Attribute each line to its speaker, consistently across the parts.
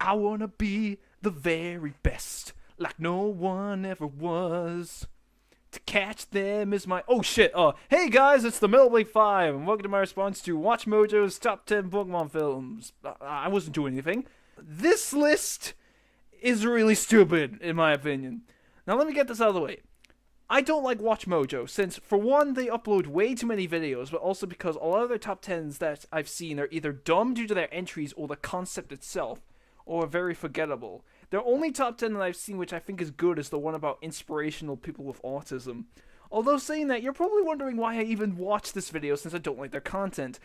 Speaker 1: I wanna be the very best, like no one ever was. To catch them is my... Oh shit, hey guys, it's the Middle Blade 5, and welcome to my response to WatchMojo's Top 10 Pokemon Films. I wasn't doing anything. This list is really stupid, in my opinion. Now let me get this out of the way. I don't like WatchMojo, since, for one, they upload way too many videos, but also because a lot of their top 10s that I've seen are either dumb due to their entries or the concept itself, or very forgettable. Their only top 10 that I've seen which I think is good is the one about inspirational people with autism. Although saying that, you're probably wondering why I even watched this video since I don't like their content.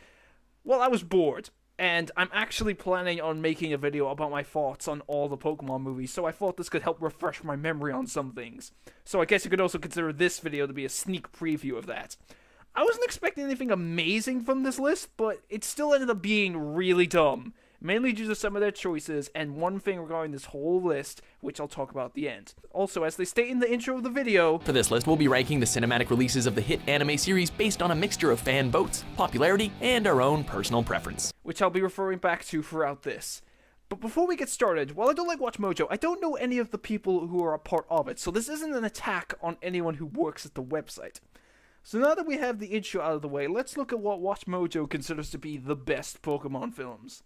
Speaker 1: Well, I was bored, and I'm actually planning on making a video about my thoughts on all the Pokemon movies, so I thought this could help refresh my memory on some things. So I guess you could also consider this video to be a sneak preview of that. I wasn't expecting anything amazing from this list, but it still ended up being really dumb. Mainly due to some of their choices, and one thing regarding this whole list, which I'll talk about at the end. Also, as they state in the intro of the video...
Speaker 2: For this list, we'll be ranking the cinematic releases of the hit anime series based on a mixture of fan votes, popularity, and our own personal preference.
Speaker 1: Which I'll be referring back to throughout this. But before we get started, while I don't like WatchMojo, I don't know any of the people who are a part of it, so this isn't an attack on anyone who works at the website. So now that we have the intro out of the way, let's look at what WatchMojo considers to be the best Pokemon films.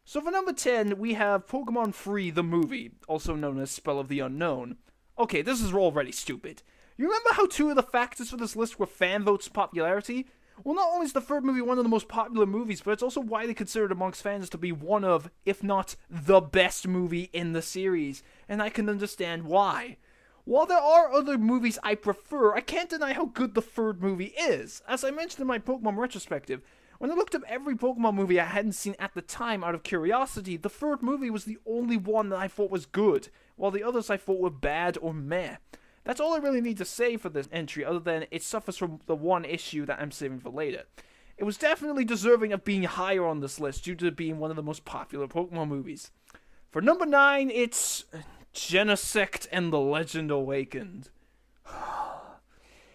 Speaker 1: So for number 10, we have Pokémon Free the movie, also known as Spell of the Unknown. Okay, this is already stupid. You remember how two of the factors for this list were fan votes popularity? Well, not only is the third movie one of the most popular movies, but it's also widely considered amongst fans to be one of, if not the best movie in the series, and I can understand why. While there are other movies I prefer, I can't deny how good the third movie is. As I mentioned in my Pokemon retrospective, when I looked up every Pokemon movie I hadn't seen at the time out of curiosity, the third movie was the only one that I thought was good, while the others I thought were bad or meh. That's all I really need to say for this entry, other than it suffers from the one issue that I'm saving for later. It was definitely deserving of being higher on this list due to it being one of the most popular Pokemon movies. For number 9, it's Genesect and the Legend Awakened.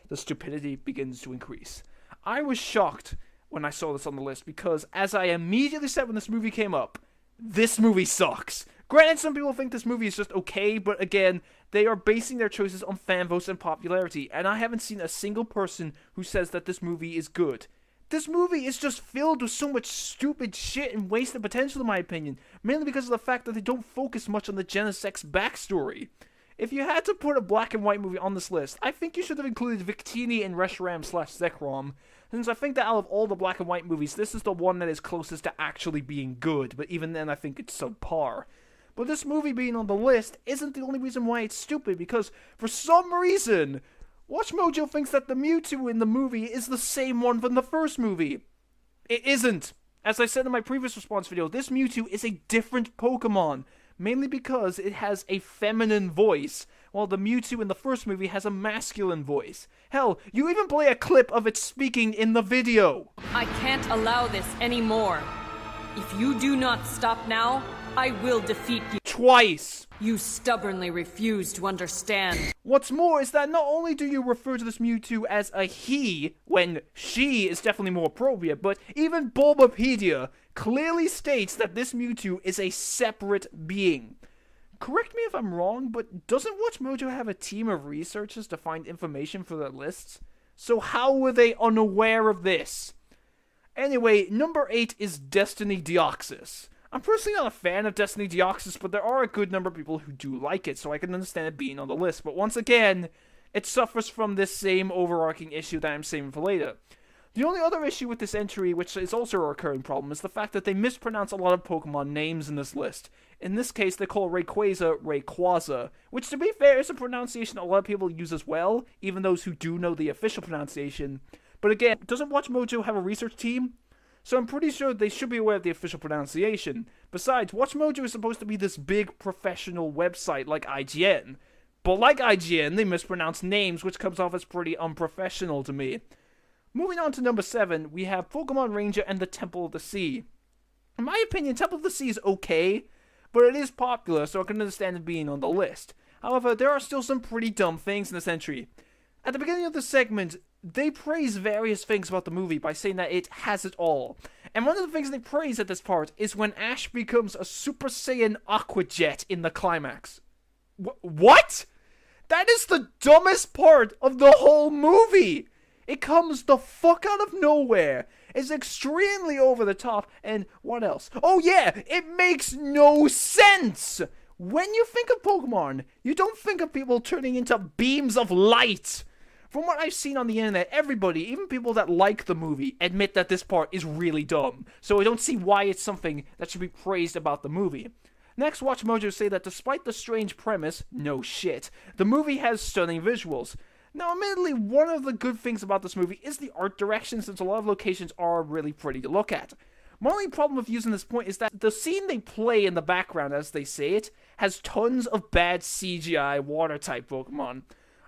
Speaker 1: The stupidity begins to increase. I was shocked when I saw this on the list, because as I immediately said when this movie came up, this movie sucks. Granted, some people think this movie is just okay, but again, they are basing their choices on fan votes and popularity, and I haven't seen a single person who says that this movie is good. This movie is just filled with so much stupid shit and wasted potential in my opinion, mainly because of the fact that they don't focus much on the Genesect's backstory. If you had to put a black and white movie on this list, I think you should have included Victini and Reshiram/Zekrom, since I think that out of all the black and white movies, this is the one that is closest to actually being good, but even then I think it's subpar. But this movie being on the list isn't the only reason why it's stupid, because for some reason, WatchMojo thinks that the Mewtwo in the movie is the same one from the first movie. It isn't. As I said in my previous response video, this Mewtwo is a different Pokemon, mainly because it has a feminine voice, while the Mewtwo in the first movie has a masculine voice. Hell, you even play a clip of it speaking in the video.
Speaker 3: I can't allow this anymore. If you do not stop now, I will defeat you.
Speaker 1: Twice.
Speaker 3: You stubbornly refuse to understand.
Speaker 1: What's more is that not only do you refer to this Mewtwo as a he, when she is definitely more appropriate, but even Bulbapedia clearly states that this Mewtwo is a separate being. Correct me if I'm wrong, but doesn't WatchMojo have a team of researchers to find information for their lists? So how were they unaware of this? Anyway, number 8 is Destiny Deoxys. I'm personally not a fan of Destiny Deoxys, but there are a good number of people who do like it, so I can understand it being on the list. But once again, it suffers from this same overarching issue that I'm saving for later. The only other issue with this entry, which is also a recurring problem, is the fact that they mispronounce a lot of Pokemon names in this list. In this case, they call Rayquaza, which to be fair is a pronunciation a lot of people use as well, even those who do know the official pronunciation. But again, doesn't WatchMojo have a research team? So I'm pretty sure they should be aware of the official pronunciation. Besides, WatchMojo is supposed to be this big professional website like IGN. But like IGN, they mispronounce names, which comes off as pretty unprofessional to me. Moving on to number 7, we have Pokemon Ranger and the Temple of the Sea. In my opinion, Temple of the Sea is okay, but it is popular, so I can understand it being on the list. However, there are still some pretty dumb things in this entry. At the beginning of the segment, they praise various things about the movie by saying that it has it all. And one of the things they praise at this part is when Ash becomes a Super Saiyan Aqua Jet in the climax. What? That is the dumbest part of the whole movie! It comes the fuck out of nowhere. It's extremely over the top, and what else? Oh yeah, it makes no sense! When you think of Pokemon, you don't think of people turning into beams of light. From what I've seen on the internet, everybody, even people that like the movie, admit that this part is really dumb. So I don't see why it's something that should be praised about the movie. Next, WatchMojo's say that despite the strange premise, no shit, the movie has stunning visuals. Now, admittedly, one of the good things about this movie is the art direction, since a lot of locations are really pretty to look at. My only problem with using this point is that the scene they play in the background, as they say it, has tons of bad CGI water-type Pokemon.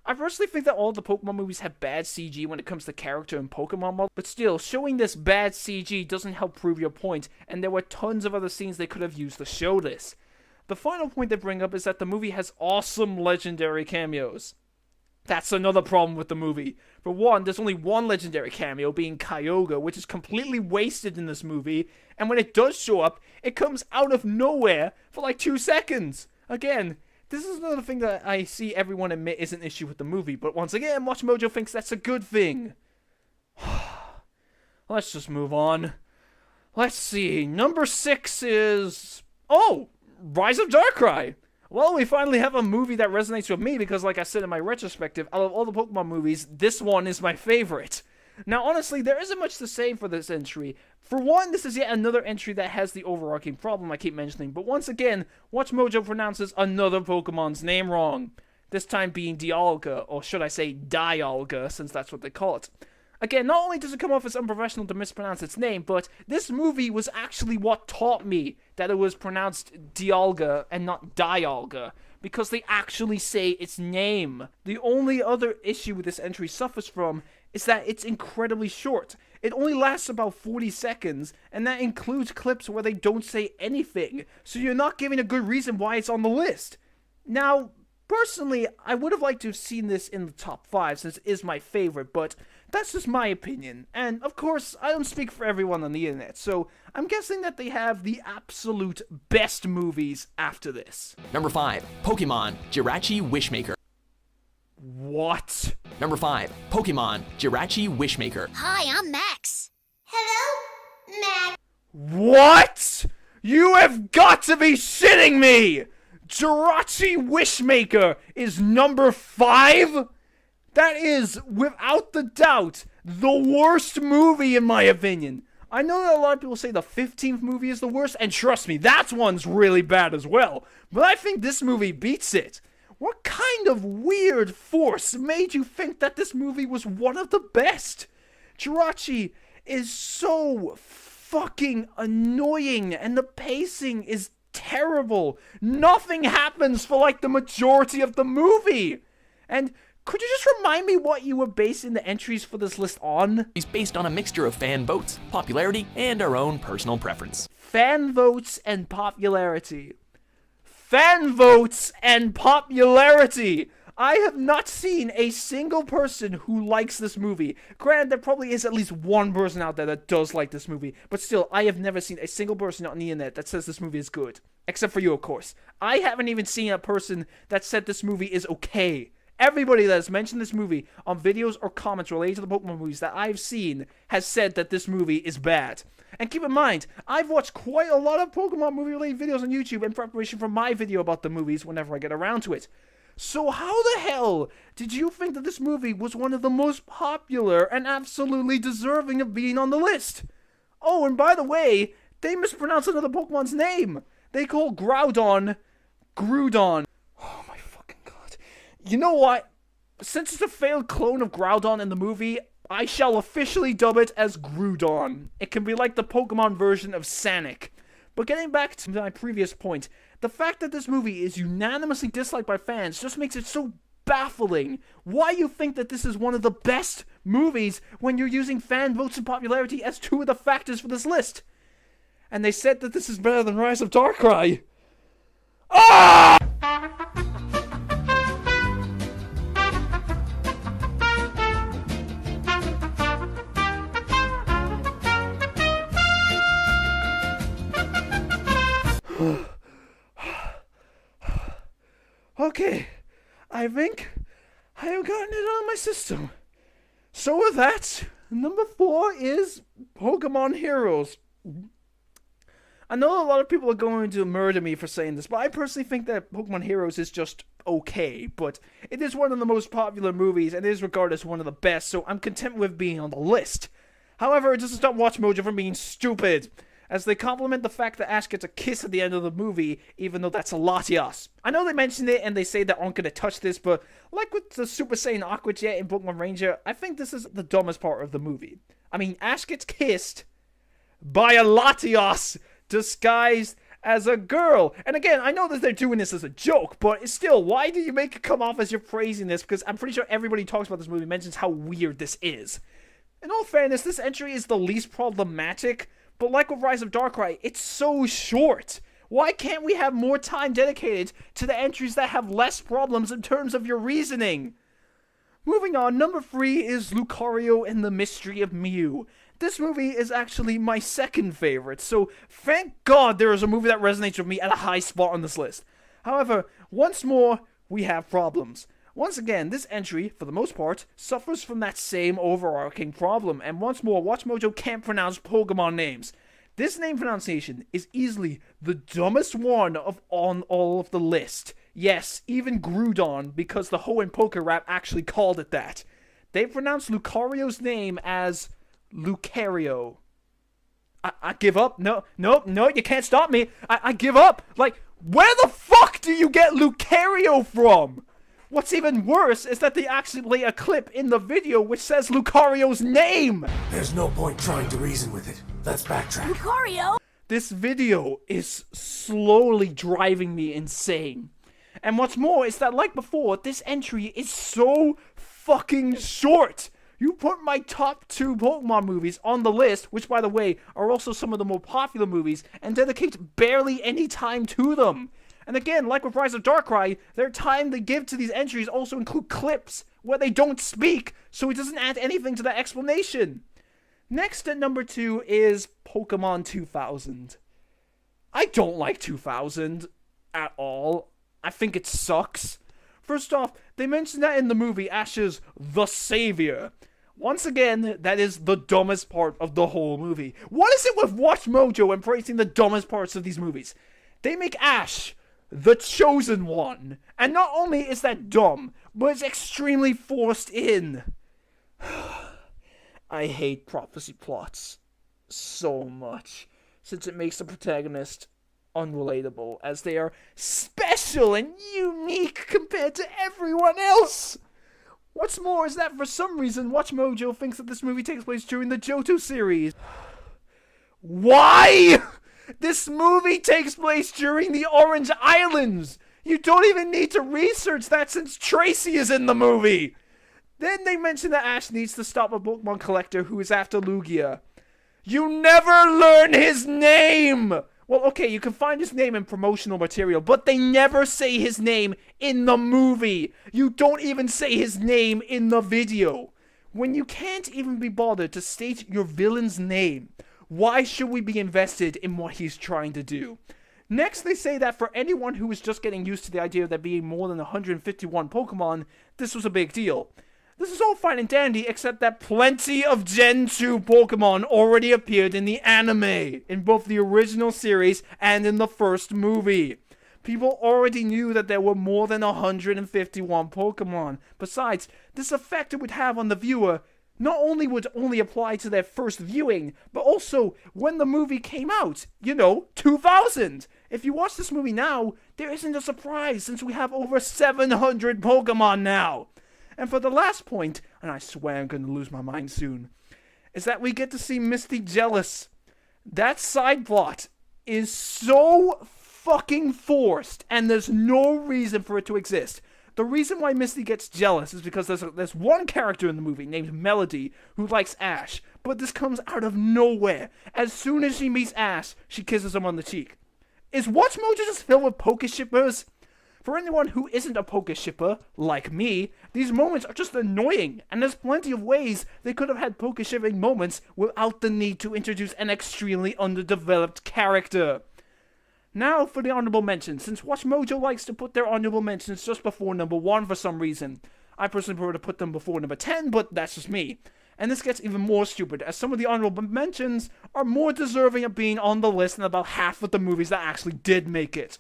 Speaker 1: I personally think that all the Pokemon movies have bad CG when it comes to character and Pokemon models, but still, showing this bad CG doesn't help prove your point, and there were tons of other scenes they could have used to show this. The final point they bring up is that the movie has awesome legendary cameos. That's another problem with the movie. For one, there's only one legendary cameo, being Kyogre, which is completely wasted in this movie, and when it does show up, it comes out of nowhere for like 2 seconds. Again, this is another thing that I see everyone admit is an issue with the movie, but once again, WatchMojo thinks that's a good thing. Let's just move on. Let's see, number 6 is... Oh! Rise of Darkrai! Well, we finally have a movie that resonates with me because, like I said in my retrospective, out of all the Pokemon movies, this one is my favorite. Now, honestly, there isn't much to say for this entry. For one, this is yet another entry that has the overarching problem I keep mentioning, but once again, WatchMojo pronounces another Pokemon's name wrong. This time being Dialga, or should I say Dialga, since that's what they call it. Again, not only does it come off as unprofessional to mispronounce its name, but this movie was actually what taught me that it was pronounced Dialga and not Dialga, because they actually say its name. The only other issue with this entry suffers from is that it's incredibly short. It only lasts about 40 seconds, and that includes clips where they don't say anything, so you're not giving a good reason why it's on the list. Now, personally, I would have liked to have seen this in the top 5 since it is my favorite, but that's just my opinion. And, of course, I don't speak for everyone on the internet, so I'm guessing that they have the absolute best movies after this.
Speaker 2: Number 5, Pokémon Jirachi Wishmaker.
Speaker 1: What?
Speaker 2: Number 5, Pokémon Jirachi Wishmaker.
Speaker 4: Hi, I'm Max. Hello, Max.
Speaker 1: What? You have got to be shitting me! Jirachi Wishmaker is number 5? That is, without the doubt, the worst movie in my opinion. I know that a lot of people say the 15th movie is the worst, and trust me, that one's really bad as well. But I think this movie beats it. What kind of weird force made you think that this movie was one of the best? Jirachi is so fucking annoying, and the pacing is terrible. Nothing happens for like the majority of the movie. And could you just remind me what you were basing the entries for this list on?
Speaker 2: It's based on a mixture of fan votes, popularity, and our own personal preference.
Speaker 1: Fan votes and popularity. Fan votes and popularity! I have not seen a single person who likes this movie. Granted, there probably is at least one person out there that does like this movie, but still, I have never seen a single person on the internet that says this movie is good. Except for you, of course. I haven't even seen a person that said this movie is okay. Everybody that has mentioned this movie on videos or comments related to the Pokemon movies that I've seen has said that this movie is bad. And keep in mind, I've watched quite a lot of Pokemon movie-related videos on YouTube in preparation for my video about the movies whenever I get around to it. So how the hell did you think that this movie was one of the most popular and absolutely deserving of being on the list? Oh, and by the way, they mispronounced another Pokemon's name. They call Groudon Groudon. Oh my fucking god. You know what? Since it's a failed clone of Groudon in the movie, I shall officially dub it as Groudon. It can be like the Pokemon version of Sonic. But getting back to my previous point, the fact that this movie is unanimously disliked by fans just makes it so baffling. Why you think that this is one of the best movies when you're using fan votes and popularity as two of the factors for this list? And they said that this is better than Rise of Darkrai. Ah! Okay, I think I have gotten it out of my system. So with that, number 4 is Pokémon Heroes. I know a lot of people are going to murder me for saying this, but I personally think that Pokémon Heroes is just okay, but it is one of the most popular movies and is regarded as one of the best, so I'm content with being on the list. However, it doesn't stop WatchMojo from being stupid, as they compliment the fact that Ash gets a kiss at the end of the movie, even though that's a Latias. I know they mentioned it and they say they aren't going to touch this, but like with the Super Saiyan Aqua Jet in Pokemon Ranger, I think this is the dumbest part of the movie. I mean, Ash gets kissed by a Latias disguised as a girl. And again, I know that they're doing this as a joke, but still, why do you make it come off as you're praising this? Because I'm pretty sure everybody who talks about this movie mentions how weird this is. In all fairness, this entry is the least problematic, but like with Rise of Darkrai, it's so short. Why can't we have more time dedicated to the entries that have less problems in terms of your reasoning? Moving on, number 3 is Lucario and the Mystery of Mew. This movie is actually my second favorite, so thank God there is a movie that resonates with me at a high spot on this list. However, once more, we have problems. Once again, this entry, for the most part, suffers from that same overarching problem, and once more, WatchMojo can't pronounce Pokemon names. This name pronunciation is easily the dumbest one on all of the list. Yes, even Groudon, because the Hoenn Poké Rap actually called it that. They pronounced Lucario's name as Lucario. I give up. No, you can't stop me. I give up. Like, where the fuck do you get Lucario from? What's even worse is that they actually play a clip in the video which says Lucario's name!
Speaker 5: There's no point trying to reason with it. Let's backtrack.
Speaker 3: Lucario!
Speaker 1: This video is slowly driving me insane. And what's more is that, like before, this entry is so fucking short! You put my top 2 Pokemon movies on the list, which by the way, are also some of the more popular movies, and dedicate barely any time to them. And again, like with Rise of Darkrai, their time they give to these entries also include clips where they don't speak, so it doesn't add anything to that explanation. Next at number 2 is Pokemon 2000. I don't like 2000 at all. I think it sucks. First off, they mentioned that in the movie Ash is the savior. Once again, that is the dumbest part of the whole movie. What is it with WatchMojo embracing the dumbest parts of these movies? They make Ash the chosen one. And not only is that dumb, but it's extremely forced in. I hate prophecy plots so much, since it makes the protagonist unrelatable, as they are special and unique compared to everyone else. What's more is that for some reason, WatchMojo thinks that this movie takes place during the Johto series. Why? This movie takes place during the Orange Islands! You don't even need to research that since Tracy is in the movie! Then they mention that Ash needs to stop a Pokemon collector who is after Lugia. You never learn his name! Well, okay, you can find his name in promotional material, but they never say his name in the movie! You don't even say his name in the video! When you can't even be bothered to state your villain's name, why should we be invested in what he's trying to do? Next, they say that for anyone who is just getting used to the idea of there being more than 151 Pokemon, this was a big deal. This is all fine and dandy, except that plenty of Gen 2 Pokemon already appeared in the anime, in both the original series and in the first movie. People already knew that there were more than 151 Pokemon. Besides, this effect it would have on the viewer not only would only apply to their first viewing, but also when the movie came out, 2000. If you watch this movie now, there isn't a surprise since we have over 700 Pokemon now. And for the last point, and I swear I'm going to lose my mind soon, is that we get to see Misty jealous. That side plot is so fucking forced, and there's no reason for it to exist. The reason why Misty gets jealous is because there's one character in the movie named Melody who likes Ash, but this comes out of nowhere. As soon as she meets Ash, she kisses him on the cheek. Is WatchMojo just filled with Pokeshippers? For anyone who isn't a Pokeshipper, like me, these moments are just annoying, and there's plenty of ways they could have had Pokeshipping moments without the need to introduce an extremely underdeveloped character. Now for the honorable mentions, since WatchMojo likes to put their honorable mentions just before number 1 for some reason. I personally prefer to put them before number 10, but that's just me. And this gets even more stupid, as some of the honorable mentions are more deserving of being on the list than about half of the movies that actually did make it.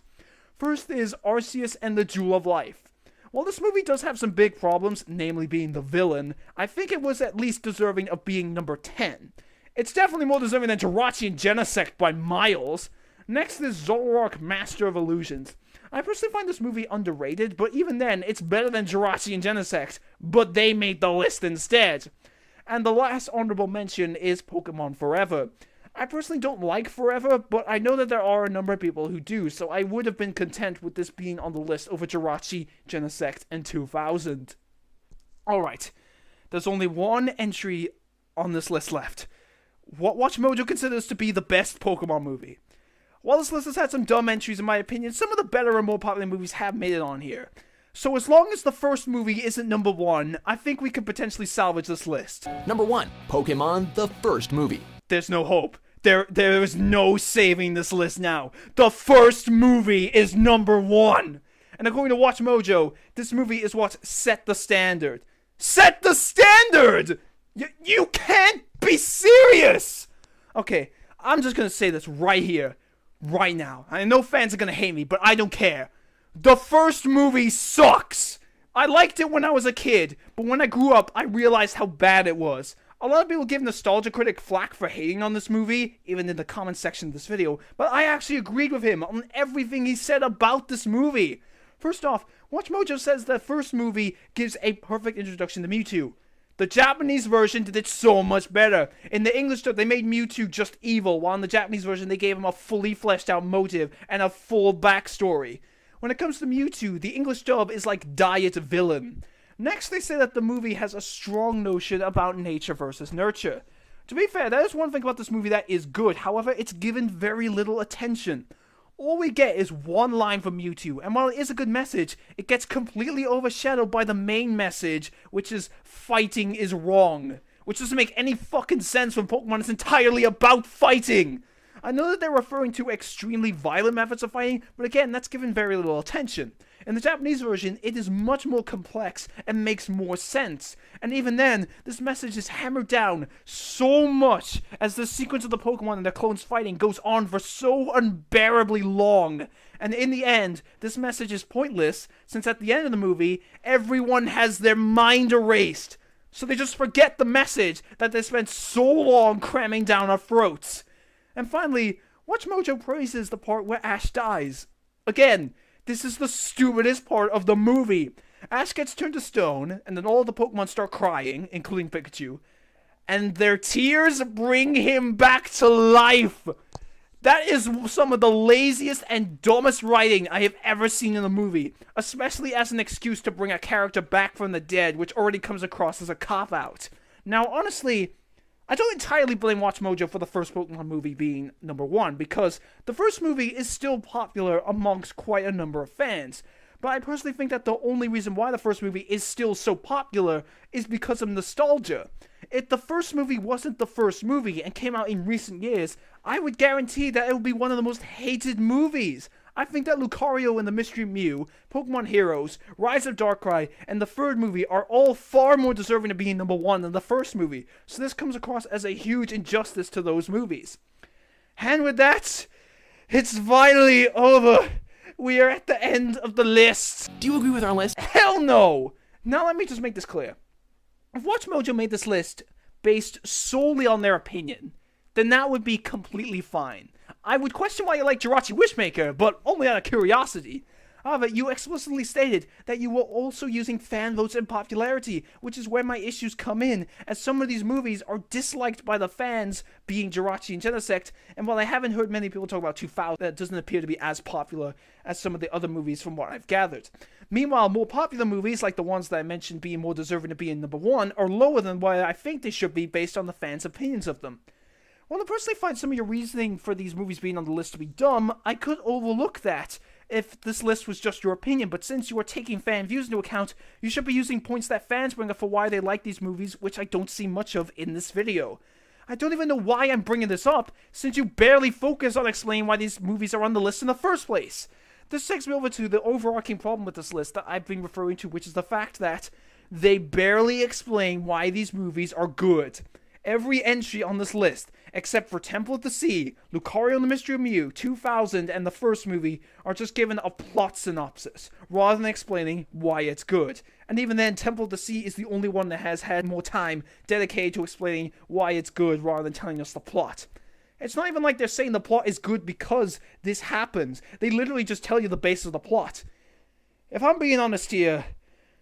Speaker 1: First is Arceus and the Jewel of Life. While this movie does have some big problems, namely being the villain, I think it was at least deserving of being number 10. It's definitely more deserving than Jirachi and Genesect by miles. Next is Zoroark, Master of Illusions. I personally find this movie underrated, but even then, it's better than Jirachi and Genesect, but they made the list instead. And the last honorable mention is Pokémon Forever. I personally don't like Forever, but I know that there are a number of people who do, so I would have been content with this being on the list over Jirachi, Genesect, and 2000. Alright, there's only one entry on this list left. What WatchMojo considers to be the best Pokemon movie. While this list has had some dumb entries in my opinion, some of the better and more popular movies have made it on here. So as long as the first movie isn't number 1, I think we could potentially salvage this list.
Speaker 2: Number 1. Pokémon, the first movie.
Speaker 1: There's no hope. There is no saving this list now. The first movie is number 1. And according to WatchMojo, this movie is what set the standard. Set the standard! You can't be serious! Okay, I'm just gonna say this right here, right now. I know fans are gonna hate me, but I don't care. The first movie sucks! I liked it when I was a kid, but when I grew up, I realized how bad it was. A lot of people give Nostalgia Critic flack for hating on this movie, even in the comment section of this video, but I actually agreed with him on everything he said about this movie. First off, WatchMojo says the first movie gives a perfect introduction to Mewtwo. The Japanese version did it so much better. In the English dub, they made Mewtwo just evil, while in the Japanese version, they gave him a fully fleshed out motive and a full backstory. When it comes to Mewtwo, the English dub is like diet villain. Next, they say that the movie has a strong notion about nature versus nurture. To be fair, that is one thing about this movie that is good, however, it's given very little attention. All we get is one line from Mewtwo, and while it is a good message, it gets completely overshadowed by the main message, which is fighting is wrong. Which doesn't make any fucking sense when Pokemon is entirely about fighting! I know that they're referring to extremely violent methods of fighting, but again, that's given very little attention. In the Japanese version, it is much more complex and makes more sense. And even then, this message is hammered down so much as the sequence of the Pokemon and their clones fighting goes on for so unbearably long. And in the end, this message is pointless, since at the end of the movie, everyone has their mind erased. So they just forget the message that they spent so long cramming down our throats. And finally, WatchMojo praises the part where Ash dies. Again, this is the stupidest part of the movie. Ash gets turned to stone, and then all the Pokemon start crying, including Pikachu. And their tears bring him back to life. That is some of the laziest and dumbest writing I have ever seen in a movie. Especially as an excuse to bring a character back from the dead, which already comes across as a cop-out. Now, honestly, I don't entirely blame WatchMojo for the first Pokemon movie being number 1, because the first movie is still popular amongst quite a number of fans. But I personally think that the only reason why the first movie is still so popular is because of nostalgia. If the first movie wasn't the first movie and came out in recent years, I would guarantee that it would be one of the most hated movies. I think that Lucario and the Mystery Mew, Pokémon Heroes, Rise of Darkrai, and the third movie are all far more deserving of being number 1 than the first movie, so this comes across as a huge injustice to those movies. And with that, it's finally over. We are at the end of the list.
Speaker 2: Do you agree with our list?
Speaker 1: Hell no! Now let me just make this clear. If WatchMojo made this list based solely on their opinion, then that would be completely fine. I would question why you like Jirachi Wishmaker, but only out of curiosity. However, you explicitly stated that you were also using fan votes and popularity, which is where my issues come in, as some of these movies are disliked by the fans, being Jirachi and Genesect, and while I haven't heard many people talk about 2000, that doesn't appear to be as popular as some of the other movies from what I've gathered. Meanwhile, more popular movies, like the ones that I mentioned being more deserving to be in number 1, are lower than what I think they should be based on the fans' opinions of them. While I personally find some of your reasoning for these movies being on the list to be dumb, I could overlook that if this list was just your opinion, but since you are taking fan views into account, you should be using points that fans bring up for why they like these movies, which I don't see much of in this video. I don't even know why I'm bringing this up, since you barely focus on explaining why these movies are on the list in the first place. This takes me over to the overarching problem with this list that I've been referring to, which is the fact that they barely explain why these movies are good. Every entry on this list, except for Temple of the Sea, Lucario and the Mystery of Mew, 2000, and the first movie, are just given a plot synopsis, rather than explaining why it's good. And even then, Temple of the Sea is the only one that has had more time dedicated to explaining why it's good, rather than telling us the plot. It's not even like they're saying the plot is good because this happens. They literally just tell you the basis of the plot. If I'm being honest here,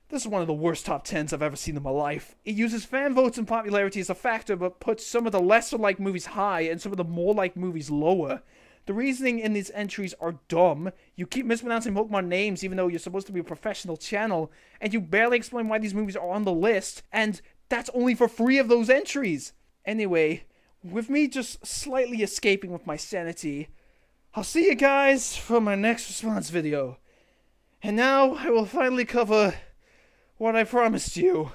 Speaker 1: this is one of the worst top 10s I've ever seen in my life. It uses fan votes and popularity as a factor, but puts some of the lesser-liked movies high and some of the more-liked movies lower. The reasoning in these entries are dumb. You keep mispronouncing Pokemon names even though you're supposed to be a professional channel, and you barely explain why these movies are on the list, and that's only for 3 of those entries. Anyway, with me just slightly escaping with my sanity, I'll see you guys for my next response video. And now I will finally cover what I promised you.